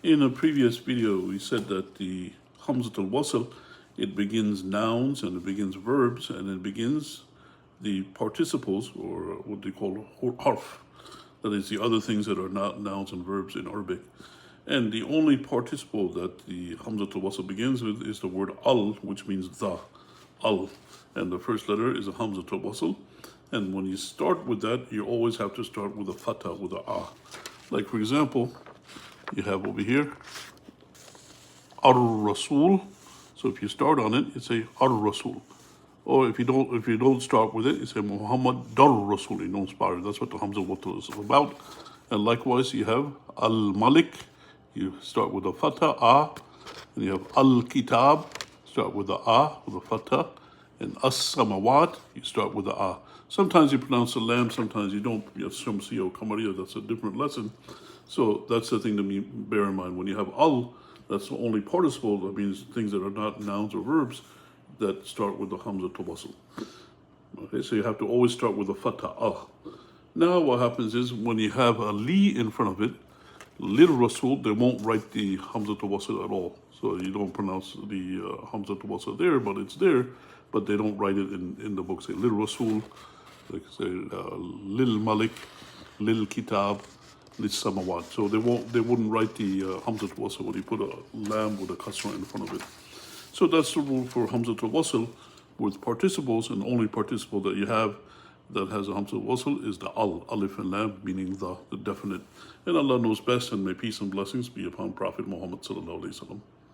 In a previous video, we said that the Hamzatul Wasl, it begins nouns and it begins verbs and it begins the participles, or what they call harf. That is the other things that are not nouns and verbs in Arabic. And the only participle that the Hamzatul Wasl begins with is the word al, which means the, al. And the first letter is a Hamzatul Wasl. And when you start with that, you always have to start with a fatha, with a ah. Like for example, you have over here ar-rasul. So if you start on it, you say ar-rasul. Or if you don't start with it, you say Muhammad dar-rasul. You don't start it. That's what the Hamza Wasl is about. And likewise, you have al-malik. You start with a fatha, ah. And you have al-kitab. Start with the ah, with a fatha. And as-samawat, you start with the ah. Sometimes you pronounce the lam, sometimes you don't. You have shamsi or kamariya, that's a different lesson. So that's the thing to bear in mind. When you have al, that's the only participle. That means things that are not nouns or verbs that start with the Hamzatul Wasl. Okay, so you have to always start with the fatha, ah. Now what happens is when you have a li in front of it, lil rasul, they won't write the Hamzatul Wasl at all. So you don't pronounce the Hamzatul Wasl there, but it's there, but they don't write it in the book. Say lil rasul, like say lil malik, lil kitab, lil samawat. So they wouldn't write the Hamzatul Wasl when you put a lam with a kasra in front of it. So that's the rule for Hamzatul Wasl with participles, and the only participle that you have that has a Hamzatul Wasl is the al, alif and lam, meaning the definite. And Allah knows best, and may peace and blessings be upon Prophet Muhammad sallallahu alaihi wasallam.